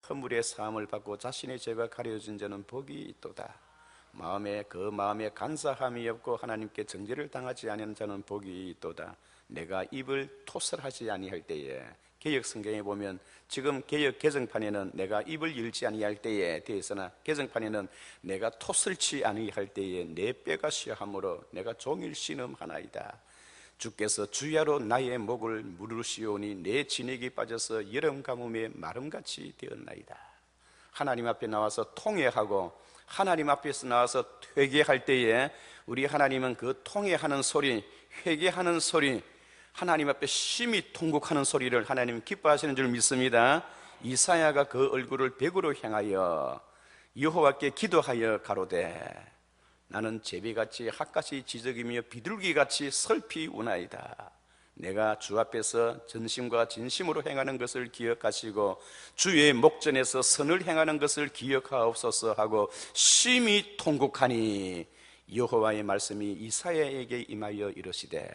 허물의 사함을 받고 자신의 죄가 가려진 자는 복이 있도다. 마음에 간사함이 없고 하나님께 정죄를 당하지 아니하는 자는 복이 있도다. 내가 입을 토설하지 아니할 때에, 개역 성경에 보면 지금 개역 개정판에는 내가 입을 열지 아니할 때에 되어 있으나 개정판에는 내가 토설치 아니할 때에 내 뼈가 쉬어하므로 내가 종일 신음하나이다. 주께서 주야로 나의 목을 물으시오니 내 진액이 빠져서 여름 가뭄에 마름같이 되었나이다. 하나님 앞에 나와서 통회하고 하나님 앞에서 나와서 회개할 때에 우리 하나님은 그 통회하는 소리, 회개하는 소리, 하나님 앞에 심히 통곡하는 소리를 하나님 기뻐하시는 줄 믿습니다. 이사야가 그 얼굴을 벽으로 향하여 여호와께 기도하여 가로되 나는 제비같이 핫같이 지저귀며 비둘기같이 슬피 우나이다. 내가 주 앞에서 전심과 진심으로 행하는 것을 기억하시고 주의 목전에서 선을 행하는 것을 기억하옵소서 하고 심히 통곡하니 여호와의 말씀이 이사야에게 임하여 이르시되,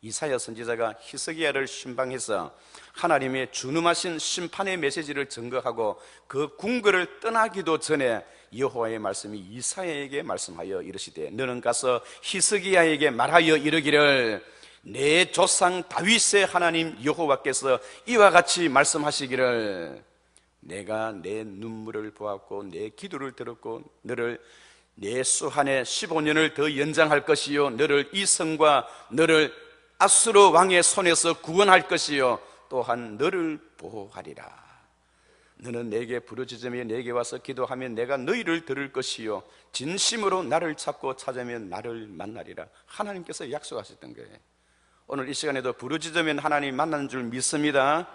이사야 선지자가 히스기야를 신방해서 하나님의 준엄하신 심판의 메시지를 증거하고 그 궁궐을 떠나기도 전에 여호와의 말씀이 이사야에게 말씀하여 이르시되, 너는 가서 히스기야에게 말하여 이르기를 내 조상 다윗의 하나님 여호와께서 이와 같이 말씀하시기를, 내가 내 눈물을 보았고 내 기도를 들었고 너를 내 수한에 15년을 더 연장할 것이요 너를 이 성과 너를 아수르 왕의 손에서 구원할 것이요 또한 너를 보호하리라. 너는 내게 부르짖으며 내게 와서 기도하면 내가 너희를 들을 것이요 진심으로 나를 찾고 찾으면 나를 만나리라. 하나님께서 약속하셨던 거예요. 오늘 이 시간에도 부르짖으면 하나님 만나는 줄 믿습니다.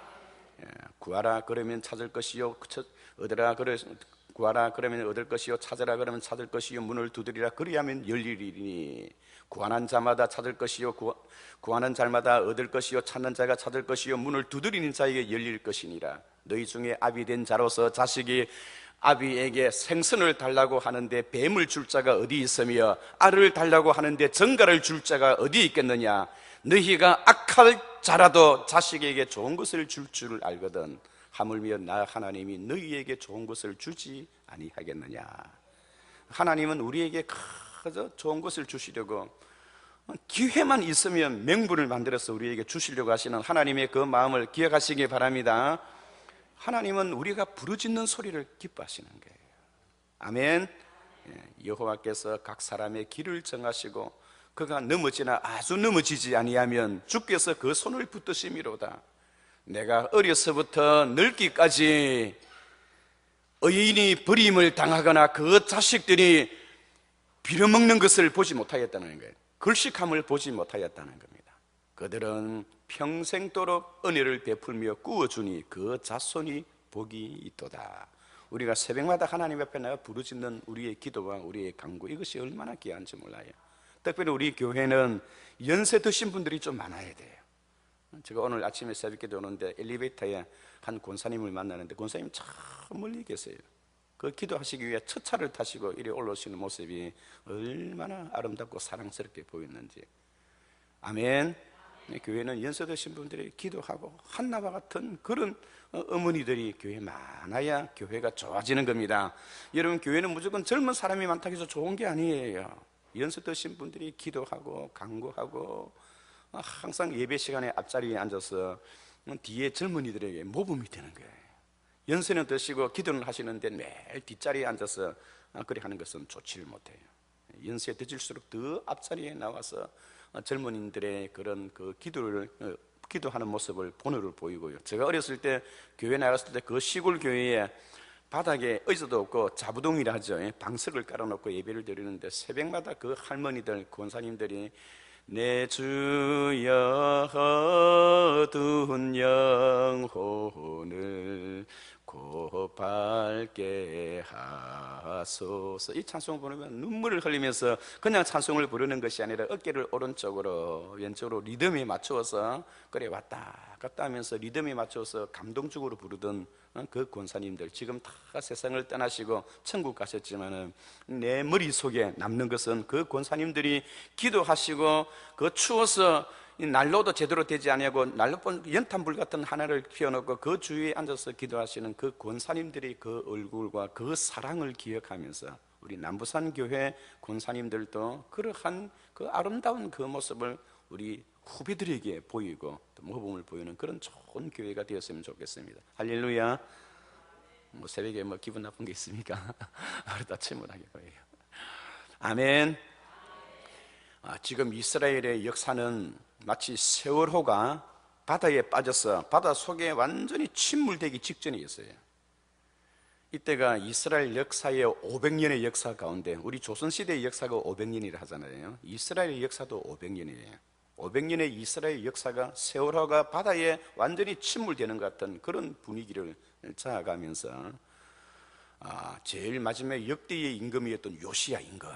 구하라 그러면 찾을 것이요 얻으라 구하라 그러면 얻을 것이요 찾으라 그러면 찾을 것이요 문을 두드리라 그리하면 열리리니, 구하는 자마다 찾을 것이요 구하는 자마다 얻을 것이요 찾는 자가 찾을 것이요 문을 두드리는 자에게 열릴 것이니라. 너희 중에 아비 된 자로서 자식이 아비에게 생선을 달라고 하는데 뱀을 줄 자가 어디 있으며 알을 달라고 하는데 정갈을 줄 자가 어디 있겠느냐. 너희가 악할 자라도 자식에게 좋은 것을 줄 줄 알거든 하물며 나 하나님이 너희에게 좋은 것을 주지 아니하겠느냐. 하나님은 우리에게 그저 좋은 것을 주시려고, 기회만 있으면 맹분을 만들어서 우리에게 주시려고 하시는 하나님의 그 마음을 기억하시기 바랍니다. 하나님은 우리가 부르짖는 소리를 기뻐하시는 거예요. 아멘. 여호와께서 각 사람의 길을 정하시고 그가 넘어지나 아주 넘어지지 아니하면 주께서 그 손을 붙드심이로다. 내가 어려서부터 늙기까지 의인이 버림을 당하거나 그 자식들이 빌어먹는 것을 보지 못하였다는 거예요. 글식함을 보지 못하였다는 겁니다. 그들은 평생도록 은혜를 베풀며 꾸어주니 그 자손이 복이 있도다. 우리가 새벽마다 하나님 앞에 나가 부르짖는 우리의 기도와 우리의 간구, 이것이 얼마나 귀한지 몰라요. 특별히 우리 교회는 연세 드신 분들이 좀 많아야 돼요. 제가 오늘 아침에 새벽기도 오는데 엘리베이터에 한 권사님을 만나는데 권사님이 참 멀리 계세요. 그 기도하시기 위해 첫 차를 타시고 이리 올라오시는 모습이 얼마나 아름답고 사랑스럽게 보였는지. 아멘. 교회는 연세 드신 분들이 기도하고 한나와 같은 그런 어머니들이 교회에 많아야 교회가 좋아지는 겁니다. 여러분, 교회는 무조건 젊은 사람이 많다고 해서 좋은 게 아니에요. 연세 드신 분들이 기도하고 간구하고 항상 예배 시간에 앞자리에 앉아서 뒤에 젊은이들에게 모범이 되는 거예요. 연세는 드시고 기도는 하시는데 매일 뒷자리에 앉아서 그리 하는 것은 좋지를 못해요. 연세 드실수록 더 앞자리에 나와서 젊은이들의 그런 그 기도하는 모습을 본으로 보이고요. 제가 어렸을 때 교회 나갔을 때 그 시골 교회에 바닥에 의자도 없고 자부동이라 하죠. 방석을 깔아놓고 예배를 드리는데 새벽마다 그 할머니들, 권사님들이 내 주여 어두운 영혼을 고발게 하소서. 이 찬송을 부르면 눈물을 흘리면서 그냥 찬송을 부르는 것이 아니라 어깨를 오른쪽으로 왼쪽으로 리듬에 맞추어서 그래 왔다 갔다 하면서 리듬에 맞춰서 감동적으로 부르던 그 권사님들 지금 다 세상을 떠나시고 천국 가셨지만은 내 머릿속에 남는 것은 그 권사님들이 기도하시고 그 추워서 이 난로도 제대로 되지 아니하고 난로본 연탄불 같은 하나를 피워놓고 그 주위에 앉아서 기도하시는 그 권사님들의 그 얼굴과 그 사랑을 기억하면서 우리 남부산 교회 권사님들도 그러한 그 아름다운 그 모습을 우리 후배들에게 보이고 또 모범을 보이는 그런 좋은 교회가 되었으면 좋겠습니다. 할렐루야. 새벽에 기분 나쁜 게 있습니까? 다 침울하게 보여요. 아멘. 지금 이스라엘의 역사는 마치 세월호가 바다에 빠져서 바다 속에 완전히 침몰되기 직전이었어요. 이때가 이스라엘 역사의 500년의 역사 가운데 우리 조선시대의 역사가 500년이라 하잖아요. 이스라엘의 역사도 500년이에요 500년의 이스라엘 역사가 세월호가 바다에 완전히 침몰되는 것 같은 그런 분위기를 쌓아가면서 제일 마지막에 역대의 임금이었던 요시야 임금,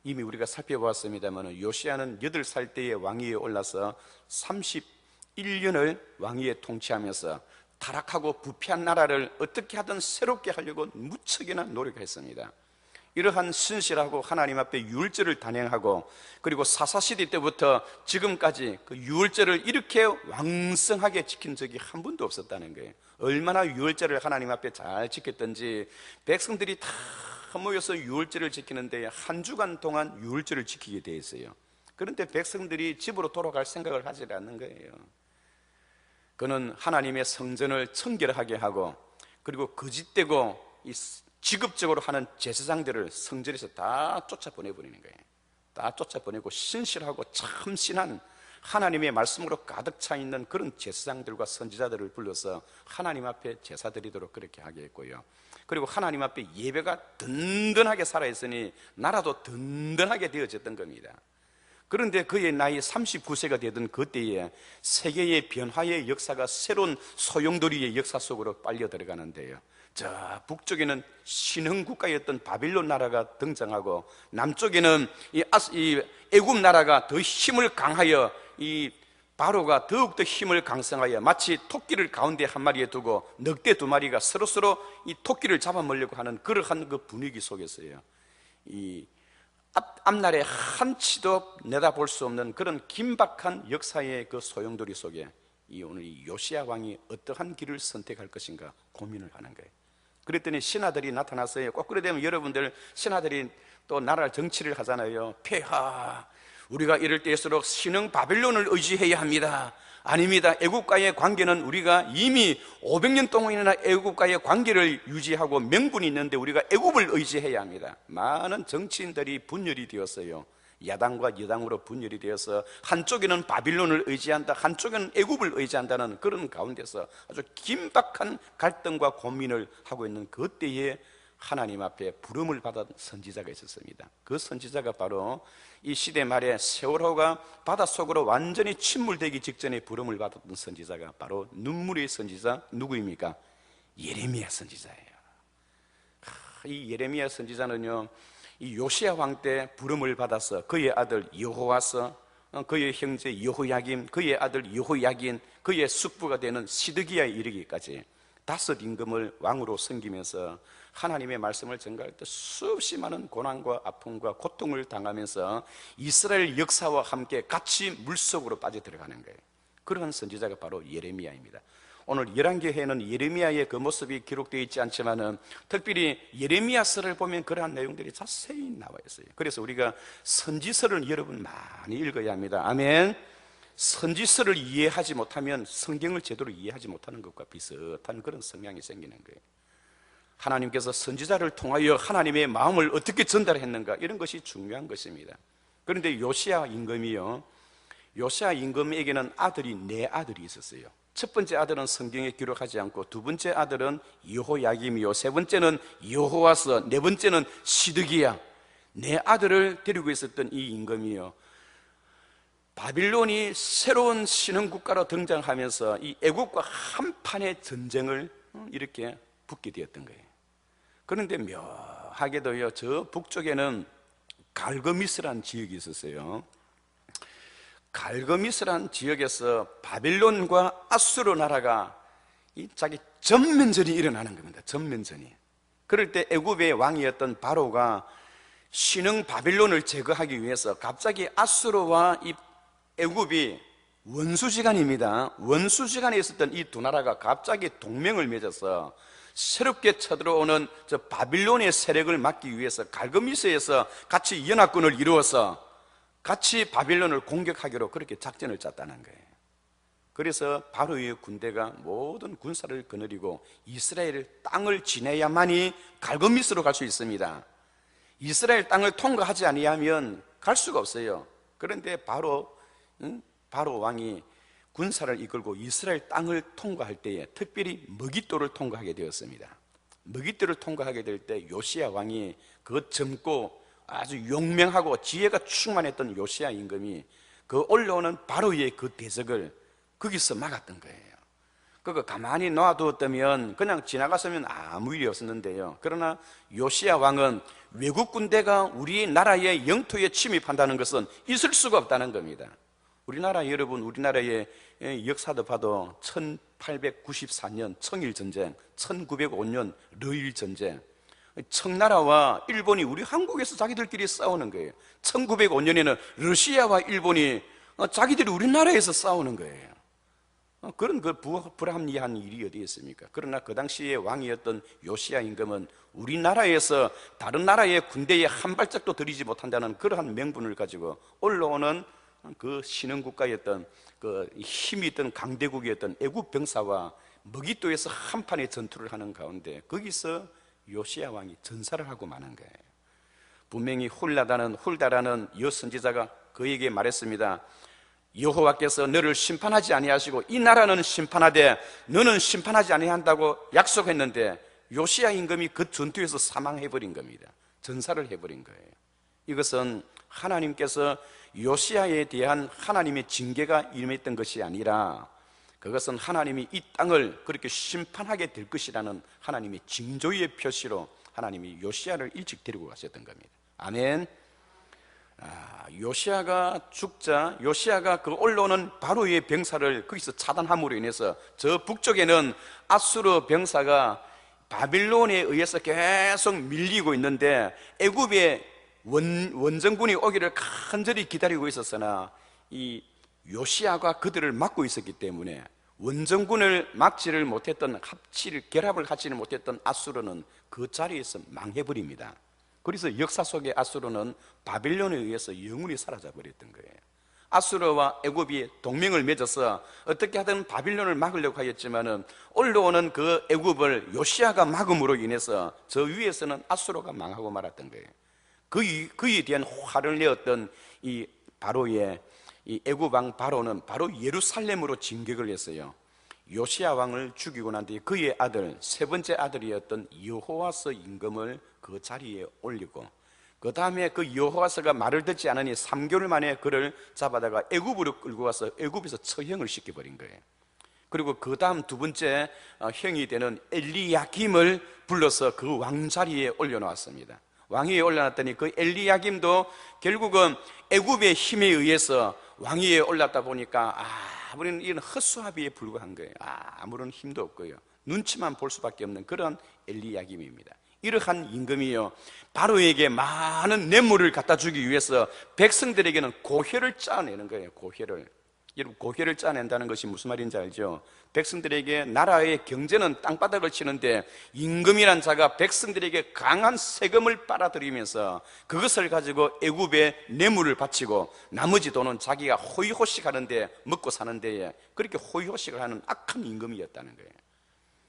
이미 우리가 살펴보았습니다만 요시야는 8살 때에 왕위에 올라서 31년을 왕위에 통치하면서 타락하고 부패한 나라를 어떻게 하든 새롭게 하려고 무척이나 노력했습니다. 이러한 신실하고 하나님 앞에 유월절을 단행하고 그리고 사사시대 때부터 지금까지 그 유월절을 이렇게 왕성하게 지킨 적이 한 번도 없었다는 거예요. 얼마나 유월절을 하나님 앞에 잘 지켰던지 백성들이 다 모여서 유월절을 지키는데 한 주간 동안 유월절을 지키게 돼 있어요. 그런데 백성들이 집으로 돌아갈 생각을 하지 않는 거예요. 그는 하나님의 성전을 청결하게 하고 그리고 거짓되고 지급적으로 하는 제사장들을 성전에서 다 쫓아보내버리는 거예요. 다 쫓아보내고 신실하고 참신한 하나님의 말씀으로 가득 차 있는 그런 제사장들과 선지자들을 불러서 하나님 앞에 제사 드리도록 그렇게 하게 했고요. 그리고 하나님 앞에 예배가 든든하게 살아있으니 나라도 든든하게 되어졌던 겁니다. 그런데 그의 나이 39세가 되던 그때에 세계의 변화의 역사가 새로운 소용돌이의 역사 속으로 빨려 들어가는데요. 저 북쪽에는 신흥국가였던 바빌론 나라가 등장하고 남쪽에는 이 애굽 나라가 더 힘을 강하여 이 바로가 더욱더 힘을 강성하여 마치 토끼를 가운데 한 마리에 두고 늑대 2마리가 서로서로 이 토끼를 잡아먹으려고 하는 그러한 그 분위기 속에서요, 이 앞날에 한치도 내다볼 수 없는 그런 긴박한 역사의 그 소용돌이 속에 오늘 이 요시야 왕이 어떠한 길을 선택할 것인가 고민을 하는 거예요. 그랬더니 신하들이 나타났어요. 꼭 그래 되면 여러분들 신하들이 또 나라 정치를 하잖아요. 폐하, 우리가 이럴 때일수록 신흥 바빌론을 의지해야 합니다. 아닙니다. 애국과의 관계는 우리가 이미 500년 동안이나 애국과의 관계를 유지하고 명분이 있는데 우리가 애국을 의지해야 합니다. 많은 정치인들이 분열이 되었어요. 야당과 여당으로 분열이 되어서 한쪽에는 바빌론을 의지한다, 한쪽에는 애굽을 의지한다는 그런 가운데서 아주 긴박한 갈등과 고민을 하고 있는 그때에 하나님 앞에 부름을 받은 선지자가 있었습니다. 그 선지자가 바로 이 시대 말에 세월호가 바닷속으로 완전히 침몰되기 직전에 부름을 받았던 선지자가 바로 눈물의 선지자 누구입니까? 예레미야 선지자예요. 이 예레미야 선지자는요, 이 요시야 왕 때 부름을 받아서 그의 아들 여호와서, 그의 형제 여호야김, 그의 아들 여호야긴, 그의 숙부가 되는 시드기야에 이르기까지 5 임금을 왕으로 섬기면서 하나님의 말씀을 전가할 때 수없이 많은 고난과 아픔과 고통을 당하면서 이스라엘 역사와 함께 같이 물속으로 빠져들어가는 거예요. 그런 선지자가 바로 예레미야입니다. 오늘 열왕기해에는 예레미야의 그 모습이 기록되어 있지 않지만은 특별히 예레미야서를 보면 그러한 내용들이 자세히 나와 있어요. 그래서 우리가 선지서를 여러분 많이 읽어야 합니다. 아멘. 선지서를 이해하지 못하면 성경을 제대로 이해하지 못하는 것과 비슷한 그런 성향이 생기는 거예요. 하나님께서 선지자를 통하여 하나님의 마음을 어떻게 전달했는가, 이런 것이 중요한 것입니다. 그런데 요시야 임금이요, 요시야 임금에게는 아들이 4아들이 있었어요. 첫 번째 아들은 성경에 기록하지 않고 두 번째 아들은 여호야김이요, 세 번째는 여호와서, 네 번째는 시드기야. 4아들을 데리고 있었던 이 임금이요, 바빌론이 새로운 신흥국가로 등장하면서 이 애국과 한판의 전쟁을 이렇게 붙게 되었던 거예요. 그런데 묘하게도요, 저 북쪽에는 갈거미스라는 지역이 있었어요. 갈거미스라는 지역에서 바빌론과 아수르 나라가 자기 전면전이 일어나는 겁니다. 전면전이. 그럴 때 애굽의 왕이었던 바로가 신흥 바빌론을 제거하기 위해서 갑자기 아수르와 이 애굽이 원수지간입니다. 원수지간에 있었던 이 두 나라가 갑자기 동맹을 맺어서 새롭게 쳐들어오는 저 바빌론의 세력을 막기 위해서 갈그미스에서 같이 연합군을 이루어서 같이 바빌론을 공격하기로 그렇게 작전을 짰다는 거예요. 그래서 바로의 군대가 모든 군사를 거느리고 이스라엘 땅을 지내야만이 갈그미스로 갈 수 있습니다. 이스라엘 땅을 통과하지 아니하면 갈 수가 없어요. 그런데 바로 왕이 군사를 이끌고 이스라엘 땅을 통과할 때에 특별히 머깃도를 통과하게 되었습니다. 머깃도를 통과하게 될 때 요시야 왕이 그 젊고 아주 용맹하고 지혜가 충만했던 요시야 임금이 그 올라오는 바로의 그 대적을 거기서 막았던 거예요. 그거 가만히 놔두었다면 그냥 지나갔으면 아무 일이 없었는데요. 그러나 요시야 왕은 외국 군대가 우리나라의 영토에 침입한다는 것은 있을 수가 없다는 겁니다. 우리나라 여러분, 우리나라의 역사도 봐도 1894년 청일전쟁, 1905년 러일전쟁, 청나라와 일본이 우리 한국에서 자기들끼리 싸우는 거예요. 1905년에는 러시아와 일본이 자기들이 우리나라에서 싸우는 거예요. 그런 그 불합리한 일이 어디 있습니까? 그러나 그 당시에 왕이었던 요시야 임금은 우리나라에서 다른 나라의 군대에 한 발짝도 들이지 못한다는 그러한 명분을 가지고 올라오는 그 신흥국가였던 그 힘이 있던 강대국이었던 애국 병사와 머깃도에서 한판의 전투를 하는 가운데 거기서 요시야 왕이 전사를 하고 마는 거예요. 분명히 훌다라는 여선지자가 그에게 말했습니다. 여호와께서 너를 심판하지 아니하시고 이 나라는 심판하되 너는 심판하지 아니한다고 약속했는데 요시야 임금이 그 전투에서 사망해버린 겁니다. 전사를 해버린 거예요. 이것은 하나님께서 요시야에 대한 하나님의 징계가 임했던 것이 아니라 그것은 하나님이 이 땅을 그렇게 심판하게 될 것이라는 하나님의 징조의 표시로 하나님이 요시야를 일찍 데리고 가셨던 겁니다. 아멘. 요시야가 죽자 요시야가 그 올라오는 바로의 병사를 거기서 차단함으로 인해서 저 북쪽에는 아수르 병사가 바빌론에 의해서 계속 밀리고 있는데 애굽의 원정군이 오기를 간절히 기다리고 있었으나 이 요시야가 그들을 막고 있었기 때문에 원정군을 막지를 못했던 결합을 하지를 못했던 아수르는 그 자리에서 망해버립니다. 그래서 역사 속의 아수르는 바빌론에 의해서 영원히 사라져 버렸던 거예요. 아수르와 애굽이 동맹을 맺어서 어떻게 하든 바빌론을 막으려고 하였지만은 올라오는 그 애굽을 요시야가 막음으로 인해서 저 위에서는 아수르가 망하고 말았던 거예요. 그에 대한 화를 내었던 이 바로의 이 애굽 왕 바로는 바로 예루살렘으로 진격을 했어요. 요시야 왕을 죽이고 난 뒤에 그의 아들, 세 번째 아들이었던 여호와스 임금을 그 자리에 올리고 그 다음에 그 여호와스가 말을 듣지 않으니 3개월 만에 그를 잡아다가 애굽으로 끌고 와서 애굽에서 처형을 시켜버린 거예요. 그리고 그 다음 두 번째 형이 되는 엘리야김을 불러서 그 왕자리에 올려놓았습니다. 왕위에 올려놨더니 그 엘리야김도 결국은 애굽의 힘에 의해서 왕위에 올랐다 보니까 아무런 이런 헛수합에 불과한 거예요. 아무런 힘도 없고요. 눈치만 볼 수밖에 없는 그런 엘리야김입니다. 이러한 임금이요 바로에게 많은 뇌물을 갖다 주기 위해서 백성들에게는 고혈을 짜내는 거예요. 고혈을. 여러분, 고혈을 짜낸다는 것이 무슨 말인지 알죠? 백성들에게 나라의 경제는 땅바닥을 치는데 임금이란 자가 백성들에게 강한 세금을 빨아들이면서 그것을 가지고 애굽에 뇌물을 바치고 나머지 돈은 자기가 호의호식 하는데 먹고 사는 데에 그렇게 호의호식을 하는 악한 임금이었다는 거예요.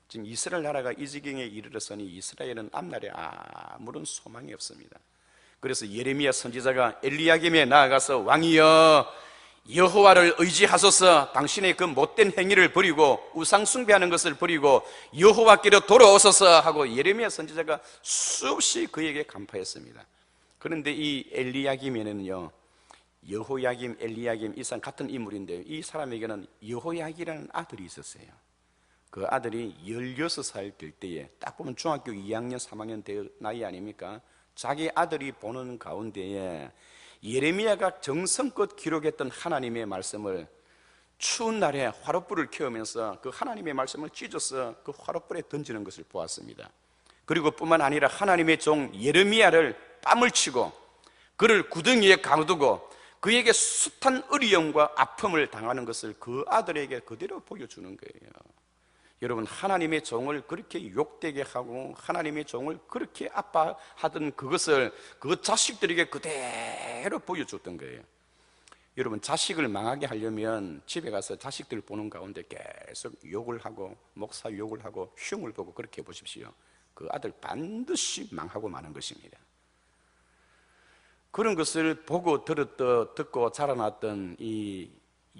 지금 이스라엘 나라가 이 지경에 이르렀으니 이스라엘은 앞날에 아무런 소망이 없습니다. 그래서 예레미야 선지자가 엘리야김에 나아가서 왕이여 여호와를 의지하소서. 당신의 그 못된 행위를 버리고 우상 숭배하는 것을 버리고 여호와께로 돌아오소서 하고 예레미야 선지자가 수없이 그에게 간파했습니다. 그런데 이 엘리야김에는요 여호야김, 엘리야김 이 사람 같은 인물인데요, 이 사람에게는 여호야김이라는 아들이 있었어요. 그 아들이 16살 될 때에 딱 보면 중학교 2학년 3학년 될 나이 아닙니까? 자기 아들이 보는 가운데에 예레미야가 정성껏 기록했던 하나님의 말씀을 추운 날에 화롯불을 켜우면서 그 하나님의 말씀을 찢어서 그 화롯불에 던지는 것을 보았습니다. 그리고 뿐만 아니라 하나님의 종 예레미야를 뺨을 치고 그를 구덩이에 가두고 그에게 숱한 어려움과 아픔을 당하는 것을 그 아들에게 그대로 보여주는 거예요. 여러분, 하나님의 종을 그렇게 욕되게 하고 하나님의 종을 그렇게 아파하던 그것을 그 자식들에게 그대로 보여줬던 거예요. 여러분, 자식을 망하게 하려면 집에 가서 자식들 보는 가운데 계속 욕을 하고 목사 욕을 하고 흉을 보고 그렇게 해보십시오. 그 아들 반드시 망하고 마는 것입니다. 그런 것을 보고 듣고 자라났던 이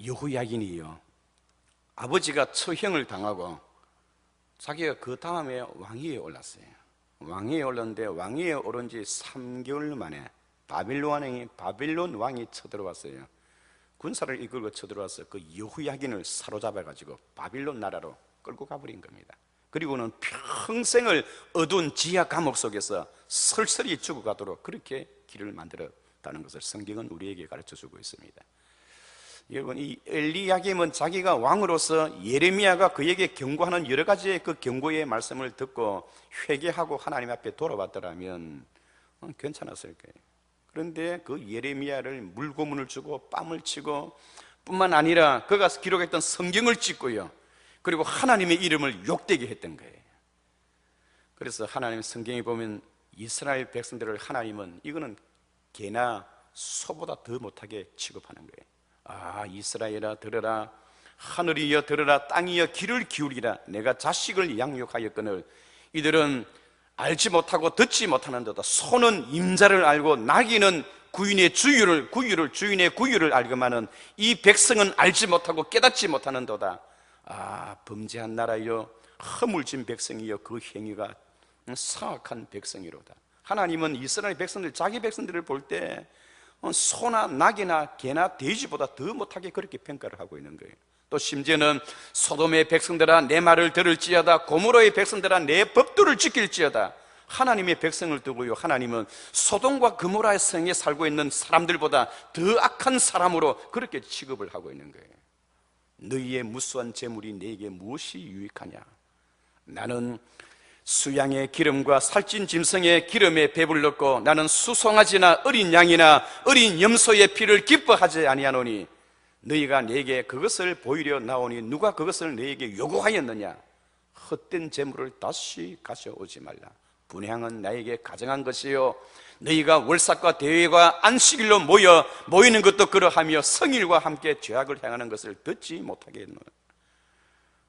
여호야긴이요, 아버지가 처형을 당하고 자기가 그 다음에 왕위에 올랐어요. 왕위에 올랐는데 왕위에 오른 지 3개월 만에 바빌론 왕이 쳐들어왔어요. 군사를 이끌고 쳐들어와서 그 여호야긴을 사로잡아가지고 바빌론 나라로 끌고 가버린 겁니다. 그리고는 평생을 어두운 지하 감옥 속에서 설설히 죽어가도록 그렇게 길을 만들었다는 것을 성경은 우리에게 가르쳐주고 있습니다. 여러분, 이 엘리야김은 자기가 왕으로서 예레미야가 그에게 경고하는 여러 가지의 그 경고의 말씀을 듣고 회개하고 하나님 앞에 돌아왔더라면 괜찮았을 거예요. 그런데 그 예레미야를 물고문을 주고 뺨을 치고 뿐만 아니라 그가 기록했던 성경을 찢고요, 그리고 하나님의 이름을 욕되게 했던 거예요. 그래서 하나님 성경에 보면 이스라엘 백성들을 하나님은 이거는 개나 소보다 더 못하게 취급하는 거예요. 아, 이스라엘아 들으라, 하늘이여 들으라, 땅이여 귀를 기울이라, 내가 자식을 양육하였거늘 이들은 알지 못하고 듣지 못하는도다. 소는 임자를 알고 나귀는 구인의 주인의 구유를 알거만은 이 백성은 알지 못하고 깨닫지 못하는도다. 아, 범죄한 나라여, 허물진 백성이여, 그 행위가 사악한 백성이로다. 하나님은 이스라엘 백성들, 자기 백성들을 볼 때 소나 나귀나 개나 돼지보다 더 못하게 그렇게 평가를 하고 있는 거예요. 또 심지어는 소돔의 백성들아 내 말을 들을지어다, 고모로의 백성들아 내 법도를 지킬지어다. 하나님의 백성을 두고요, 하나님은 소돔과 고모라의 성에 살고 있는 사람들보다 더 악한 사람으로 그렇게 취급을 하고 있는 거예요. 너희의 무수한 재물이 너에게 무엇이 유익하냐? 나는 수양의 기름과 살찐 짐승의 기름에 배불렀고 나는 수송아지나 어린 양이나 어린 염소의 피를 기뻐하지 아니하노니 너희가 내게 그것을 보이려 나오니 누가 그것을 너희에게 요구하였느냐? 헛된 재물을 다시 가져오지 말라. 분향은 나에게 가정한 것이요, 너희가 월삭과 대회가 안식일로 모이는 것도 그러하며 성일과 함께 죄악을 행하는 것을 듣지 못하게 했노라.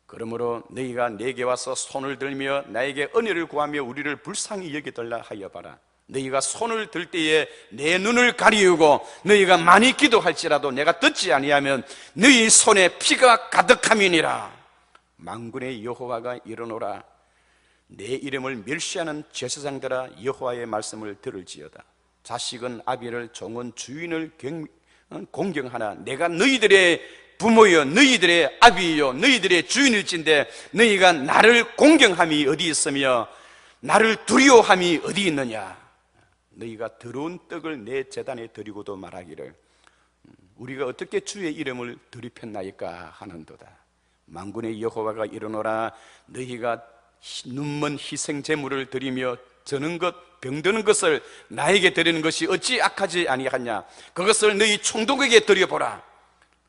그러므로 너희가 내게 와서 손을 들며 나에게 은혜를 구하며 우리를 불쌍히 여기달라 하여 봐라. 너희가 손을 들 때에 내 눈을 가리우고 너희가 많이 기도할지라도 내가 듣지 아니하면 너희 손에 피가 가득함이니라. 만군의 여호와가 이르노라. 내 이름을 멸시하는 제사장들아 여호와의 말씀을 들을지어다. 자식은 아비를, 종은 주인을 공경하나 내가 너희들의 부모여 너희들의 아비여 너희들의 주인일진데 너희가 나를 공경함이 어디 있으며 나를 두려워함이 어디 있느냐? 너희가 더러운 떡을 내 제단에 드리고도 말하기를 우리가 어떻게 주의 이름을 드리폈나이까 하는도다. 만군의 여호와가 이르노라. 너희가 눈먼 희생 제물을 드리며 저는 것 병드는 것을 나에게 드리는 것이 어찌 악하지 아니하냐? 그것을 너희 총독에게 드려보라.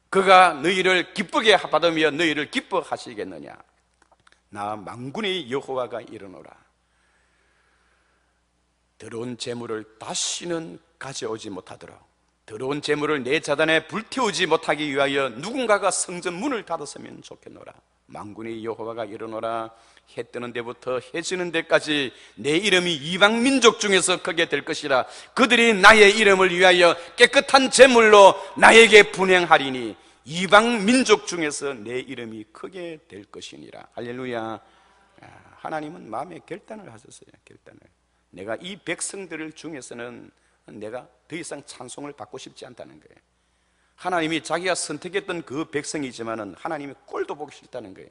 그가 너희를 기쁘게 받으며 너희를 기뻐하시겠느냐? 나 만군의 여호와가 이르노라. 더러운 재물을 다시는 가져오지 못하도록, 더러운 재물을 내 제단에 불태우지 못하기 위하여 누군가가 성전 문을 닫았으면 좋겠노라. 만군의 여호와가 이르노라. 해 뜨는 데부터 해 지는 데까지 내 이름이 이방 민족 중에서 크게 될 것이라. 그들이 나의 이름을 위하여 깨끗한 제물로 나에게 분향하리니 이방 민족 중에서 내 이름이 크게 될 것이니라. 할렐루야. 하나님은 마음에 결단을 하셨어요. 결단을. 내가 이 백성들 중에서는 내가 더 이상 찬송을 받고 싶지 않다는 거예요. 하나님이 자기가 선택했던 그 백성이지만은 하나님이 꼴도 보기 싫다는 거예요.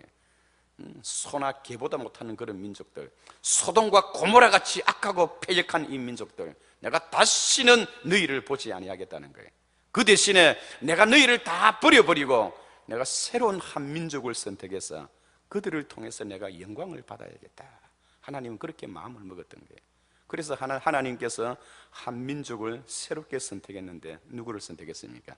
소나 개보다 못하는 그런 민족들, 소돔과 고모라 같이 악하고 패역한 이 민족들, 내가 다시는 너희를 보지 아니하겠다는 거예요. 그 대신에 내가 너희를 다 버려버리고 내가 새로운 한 민족을 선택해서 그들을 통해서 내가 영광을 받아야겠다. 하나님은 그렇게 마음을 먹었던 거예요. 그래서 하나님께서 한 민족을 새롭게 선택했는데 누구를 선택했습니까?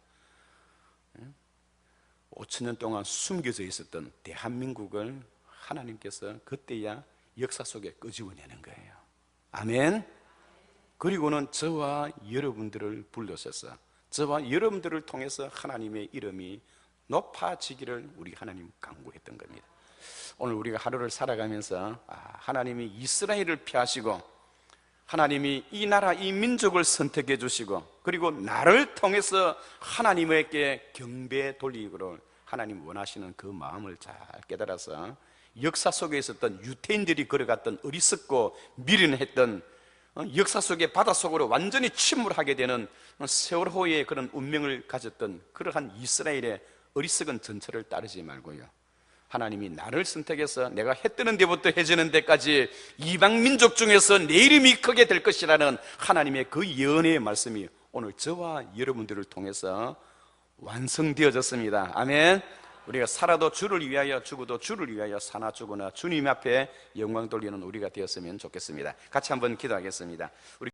5,000년 동안 숨겨져 있었던 대한민국을 하나님께서 그때야 역사 속에 끄집어내는 거예요. 아멘. 그리고는 저와 여러분들을 불러셔서 저와 여러분들을 통해서 하나님의 이름이 높아지기를 우리 하나님 간구했던 겁니다. 오늘 우리가 하루를 살아가면서 하나님이 이스라엘을 피하시고 하나님이 이 나라 이 민족을 선택해 주시고 그리고 나를 통해서 하나님에게 경배 돌리기를 하나님 원하시는 그 마음을 잘 깨달아서 역사 속에 있었던 유태인들이 걸어갔던 어리석고 미련했던 역사 속의 바닷속으로 완전히 침몰하게 되는 세월호의 그런 운명을 가졌던 그러한 이스라엘의 어리석은 전철을 따르지 말고요, 하나님이 나를 선택해서 내가 해 뜨는 데부터 해 지는 데까지 이방 민족 중에서 내 이름이 크게 될 것이라는 하나님의 그 예언의 말씀이 오늘 저와 여러분들을 통해서 완성되어졌습니다. 아멘. 우리가 살아도 주를 위하여 죽어도 주를 위하여 사나 죽으나 주님 앞에 영광 돌리는 우리가 되었으면 좋겠습니다. 같이 한번 기도하겠습니다. 우리